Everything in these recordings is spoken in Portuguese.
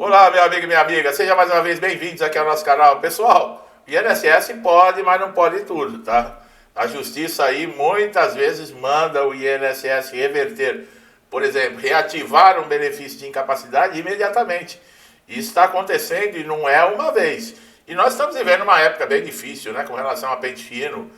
Olá, meu amigo e minha amiga, sejam mais uma vez bem-vindos aqui ao nosso canal. Pessoal, o INSS pode, mas não pode tudo, tá? A justiça aí muitas vezes manda o INSS reverter, por exemplo, reativar um benefício de incapacidade imediatamente. Isso está acontecendo e não é uma vez. E nós estamos vivendo uma época bem difícil, né, com relação a pente fino,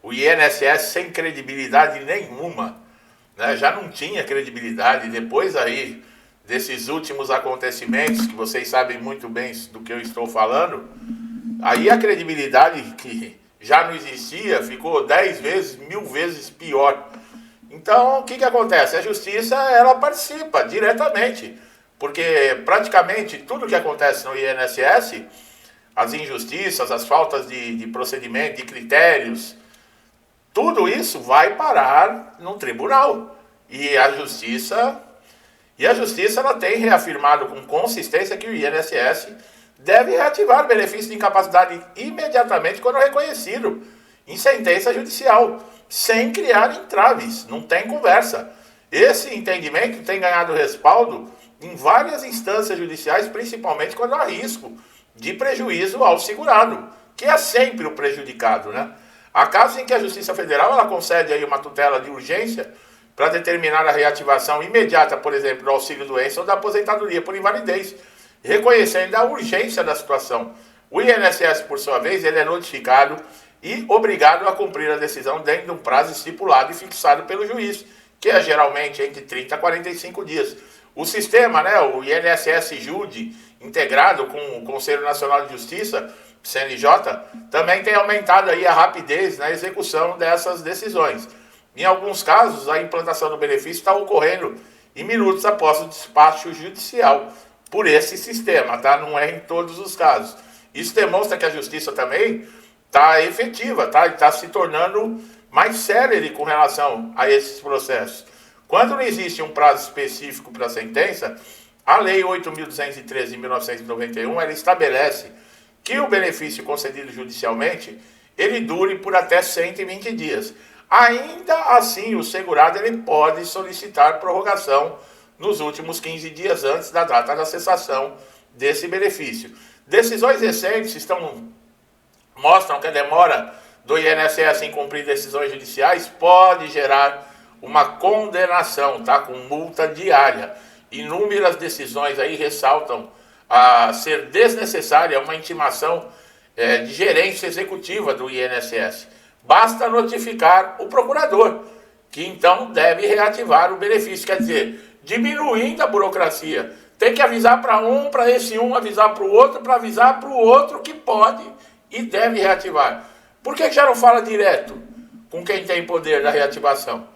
o INSS sem credibilidade nenhuma, né, já não tinha credibilidade depois aí desses últimos acontecimentos, que vocês sabem muito bem do que eu estou falando, aí a credibilidade que já não existia ficou 10 vezes, 1000 vezes pior. Então, o que acontece? A justiça, ela participa diretamente, porque praticamente tudo que acontece no INSS, as injustiças, as faltas de procedimento, de critérios, tudo isso vai parar no tribunal. E a justiça ela tem reafirmado com consistência que o INSS deve reativar o benefício de incapacidade imediatamente quando reconhecido em sentença judicial, sem criar entraves, não tem conversa. Esse entendimento tem ganhado respaldo em várias instâncias judiciais, principalmente quando há risco de prejuízo ao segurado, que é sempre o prejudicado, né? Há casos em que a Justiça Federal ela concede aí uma tutela de urgência para determinar a reativação imediata, por exemplo, do auxílio-doença ou da aposentadoria por invalidez, reconhecendo a urgência da situação. O INSS, por sua vez, ele é notificado e obrigado a cumprir a decisão dentro de um prazo estipulado e fixado pelo juiz, que é geralmente entre 30 a 45 dias. O sistema, né, o INSS Jude, integrado com o Conselho Nacional de Justiça, CNJ, também tem aumentado aí a rapidez na execução dessas decisões. Em alguns casos, a implantação do benefício está ocorrendo em minutos após o despacho judicial por esse sistema, tá? Não é em todos os casos. Isso demonstra que a justiça também está efetiva, tá? Está se tornando mais célere com relação a esses processos. Quando não existe um prazo específico para a sentença, a Lei 8.213 de 1991, ela estabelece que o benefício concedido judicialmente, ele dure por até 120 dias. Ainda assim, o segurado ele pode solicitar prorrogação nos últimos 15 dias antes da data da cessação desse benefício. Decisões recentes mostram que a demora do INSS em cumprir decisões judiciais pode gerar uma condenação, tá, com multa diária. Inúmeras decisões aí ressaltam a ser desnecessária uma intimação de gerência executiva do INSS. Basta notificar o procurador, que então deve reativar o benefício. Quer dizer, diminuindo a burocracia. Tem que avisar para um, para esse um, avisar para o outro, para avisar para o outro que pode e deve reativar. Por que já não fala direto com quem tem poder da reativação?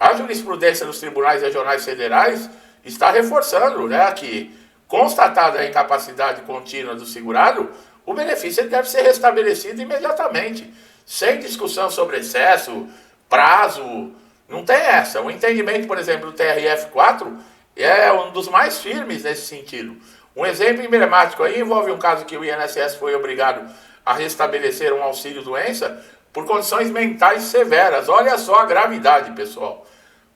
A jurisprudência dos tribunais regionais federais está reforçando, né, que, constatada a incapacidade contínua do segurado, o benefício deve ser restabelecido imediatamente, sem discussão sobre excesso, prazo, não tem essa. O entendimento, por exemplo, do TRF4 é um dos mais firmes nesse sentido. Um exemplo emblemático aí envolve um caso que o INSS foi obrigado a restabelecer um auxílio-doença por condições mentais severas. Olha só a gravidade, pessoal.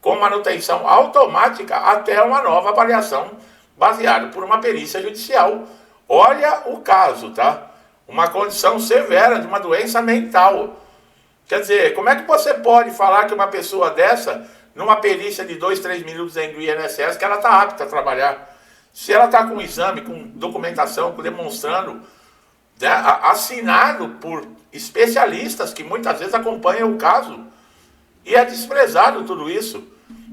Com manutenção automática até uma nova avaliação baseada por uma perícia judicial. Olha o caso, tá? Uma condição severa de uma doença mental. Quer dizer, como é que você pode falar que uma pessoa dessa, numa perícia de 2, 3 minutos dentro do INSS, que ela está apta a trabalhar? Se ela está com exame, com documentação, demonstrando, né, assinado por especialistas que muitas vezes acompanham o caso, e é desprezado tudo isso.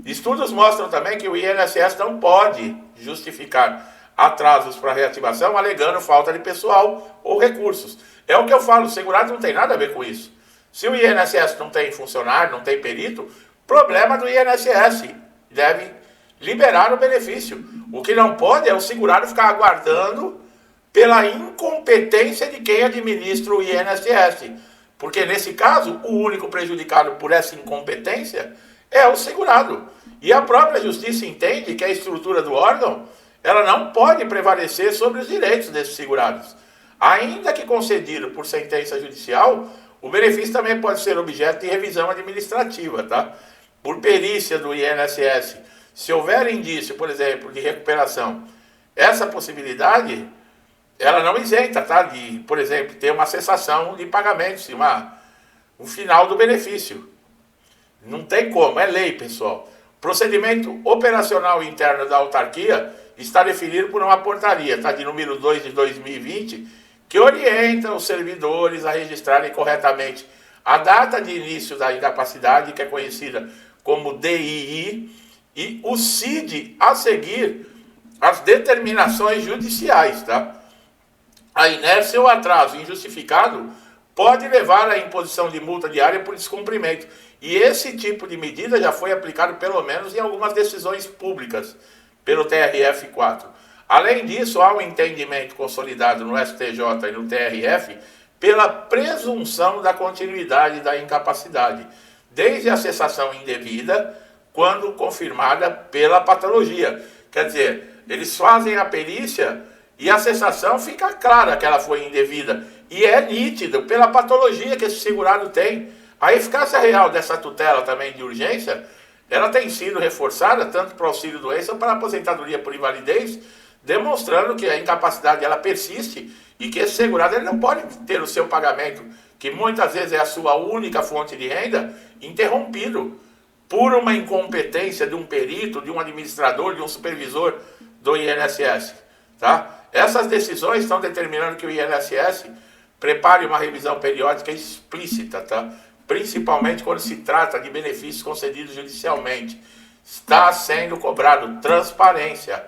Estudos mostram também que o INSS não pode justificar atrasos para reativação alegando falta de pessoal ou recursos. É o que eu falo, o segurado não tem nada a ver com isso. Se o INSS não tem funcionário, não tem perito, problema do INSS, deve liberar o benefício. O que não pode é o segurado ficar aguardando pela incompetência de quem administra o INSS. Porque nesse caso, o único prejudicado por essa incompetência é o segurado. E a própria justiça entende que a estrutura do órgão ela não pode prevalecer sobre os direitos desses segurados. Ainda que concedido por sentença judicial, o benefício também pode ser objeto de revisão administrativa, tá? Por perícia do INSS. Se houver indício, por exemplo, de recuperação essa possibilidade, ela não isenta, tá? De, por exemplo, ter uma cessação de pagamentos, um final do benefício. Não tem como, é lei, pessoal. O procedimento operacional interno da autarquia está definido por uma portaria, tá? De número 2 de 2020, que orienta os servidores a registrarem corretamente a data de início da incapacidade, que é conhecida como DII, e o CID a seguir as determinações judiciais, tá? A inércia ou atraso injustificado pode levar à imposição de multa diária por descumprimento. E esse tipo de medida já foi aplicado pelo menos em algumas decisões públicas pelo TRF4. Além disso, há um entendimento consolidado no STJ e no TRF pela presunção da continuidade da incapacidade, desde a cessação indevida, quando confirmada pela patologia. Quer dizer, eles fazem a perícia e a cessação fica clara que ela foi indevida. E é nítido, pela patologia que esse segurado tem. A eficácia real dessa tutela também de urgência, ela tem sido reforçada tanto para o auxílio-doença como para a aposentadoria por invalidez, demonstrando que a incapacidade ela persiste e que esse segurado ele não pode ter o seu pagamento, que muitas vezes é a sua única fonte de renda, interrompido por uma incompetência de um perito, de um administrador, de um supervisor do INSS. Tá? Essas decisões estão determinando que o INSS prepare uma revisão periódica explícita, tá? Principalmente quando se trata de benefícios concedidos judicialmente. Está sendo cobrado transparência.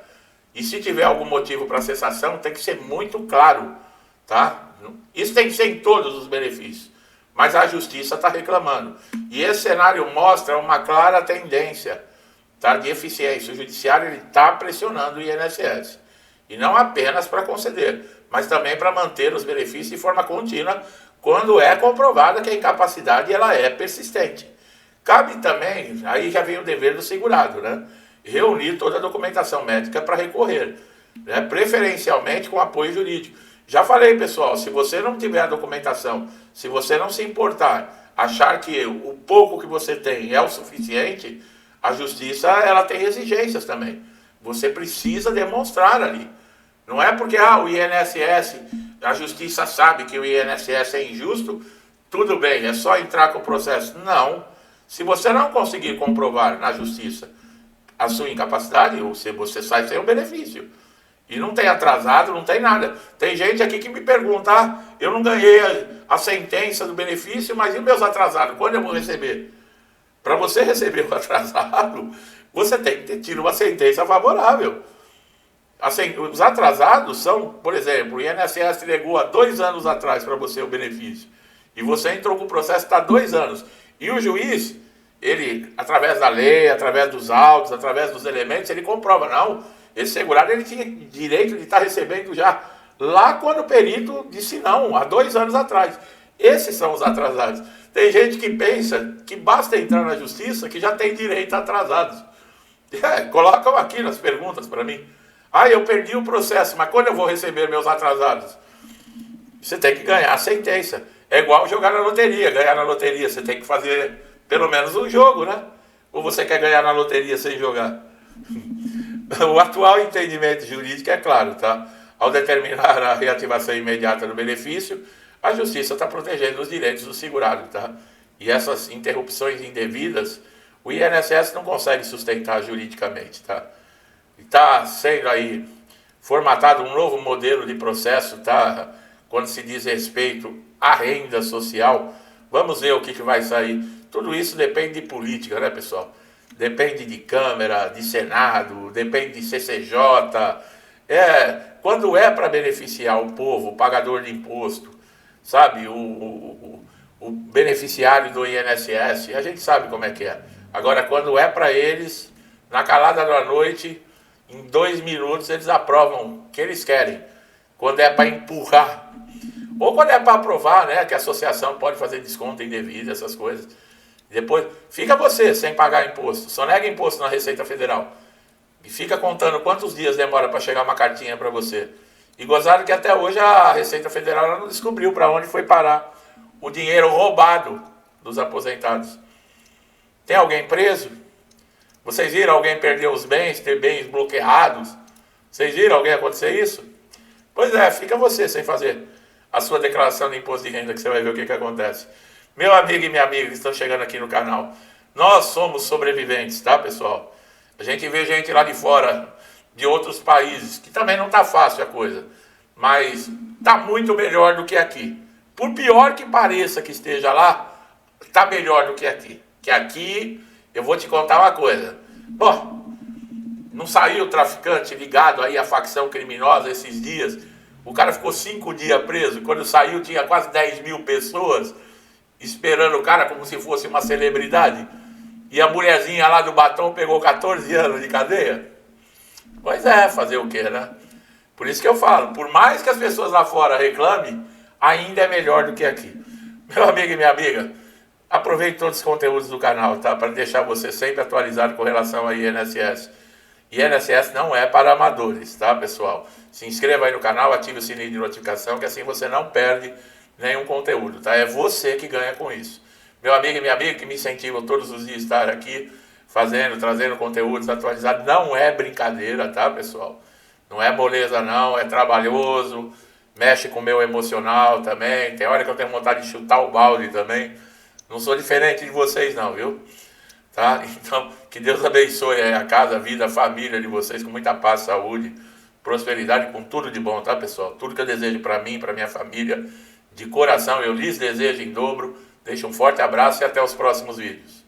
E se tiver algum motivo para cessação, tem que ser muito claro. Tá? Isso tem que ser em todos os benefícios. Mas a justiça está reclamando. E esse cenário mostra uma clara tendência, tá, de eficiência. O judiciário está pressionando o INSS. E não apenas para conceder, mas também para manter os benefícios de forma contínua, quando é comprovada que a incapacidade ela é persistente. Cabe também, aí já vem o dever do segurado, né? Reunir toda a documentação médica para recorrer, né? Preferencialmente com apoio jurídico. Já falei, pessoal, se você não tiver a documentação, se você não se importar, achar que o pouco que você tem é o suficiente, a justiça ela tem exigências também. Você precisa demonstrar ali. Não é porque o INSS, a justiça sabe que o INSS é injusto, tudo bem, é só entrar com o processo. Não. Se você não conseguir comprovar na justiça a sua incapacidade, você sai sem o benefício. E não tem atrasado, não tem nada. Tem gente aqui que me pergunta, eu não ganhei a sentença do benefício, mas e meus atrasados? Quando eu vou receber? Para você receber o atrasado, você tem que ter tido uma sentença favorável. Os atrasados são, por exemplo, o INSS negou há 2 anos atrás para você o benefício. E você entrou com o processo há 2 anos. E o juiz, ele, através da lei, através dos autos, através dos elementos, ele comprova, não, esse segurado ele tinha direito de estar recebendo já lá quando o perito disse não, há 2 anos atrás. Esses são os atrasados. Tem gente que pensa que basta entrar na justiça que já tem direito a atrasados. Colocam aqui nas perguntas para mim. Eu perdi o processo, mas quando eu vou receber meus atrasados? Você tem que ganhar a sentença. É igual jogar na loteria. Ganhar na loteria, você tem que fazer pelo menos um jogo, né? Ou você quer ganhar na loteria sem jogar? O atual entendimento jurídico é claro, tá? Ao determinar a reativação imediata do benefício, a justiça está protegendo os direitos do segurado, tá? E essas interrupções indevidas, o INSS não consegue sustentar juridicamente, tá? Está sendo aí formatado um novo modelo de processo, tá? Quando se diz respeito à renda social, vamos ver o que vai sair. Tudo isso depende de política, né, pessoal? Depende de Câmara, de Senado, depende de CCJ. Quando é para beneficiar o povo, o pagador de imposto, sabe, o beneficiário do INSS, a gente sabe como é que é. Agora, quando é para eles, na calada da noite, em 2 minutos eles aprovam o que eles querem. Quando é para empurrar, ou quando é para aprovar, né, que a associação pode fazer desconto indevido, essas coisas. Depois, fica você sem pagar imposto, só nega imposto na Receita Federal. E fica contando quantos dias demora para chegar uma cartinha para você. E gozaram que até hoje a Receita Federal ela não descobriu para onde foi parar o dinheiro roubado dos aposentados. Tem alguém preso? Vocês viram alguém perder os bens, ter bens bloqueados? Vocês viram alguém acontecer isso? Pois é, fica você sem fazer a sua declaração de imposto de renda, que você vai ver o que acontece. Meu amigo e minha amiga que estão chegando aqui no canal, nós somos sobreviventes, tá, pessoal? A gente vê gente lá de fora, de outros países, que também não tá fácil a coisa, mas tá muito melhor do que aqui. Por pior que pareça que esteja lá, tá melhor do que aqui. Que aqui, eu vou te contar uma coisa. Bom, não saiu o traficante ligado aí à facção criminosa esses dias? O cara ficou 5 dias preso. Quando saiu tinha quase 10 mil pessoas esperando o cara como se fosse uma celebridade. E a mulherzinha lá do batom pegou 14 anos de cadeia. Pois é, fazer o quê, né? Por isso que eu falo, por mais que as pessoas lá fora reclamem, ainda é melhor do que aqui. Meu amigo e minha amiga, aproveite todos os conteúdos do canal, tá? Para deixar você sempre atualizado com relação a INSS. INSS não é para amadores, tá, pessoal? Se inscreva aí no canal, ative o sininho de notificação, que assim você não perde nenhum conteúdo, tá? É você que ganha com isso. Meu amigo e minha amiga que me incentivam todos os dias a estar aqui, trazendo conteúdos atualizados, não é brincadeira, tá, pessoal? Não é moleza não, é trabalhoso, mexe com o meu emocional também, tem hora que eu tenho vontade de chutar o balde também. Não sou diferente de vocês não, viu? Tá? Então, que Deus abençoe a casa, a vida, a família de vocês com muita paz, saúde, prosperidade, com tudo de bom, tá, pessoal? Tudo que eu desejo para mim, para minha família, de coração eu lhes desejo em dobro. Deixo um forte abraço e até os próximos vídeos.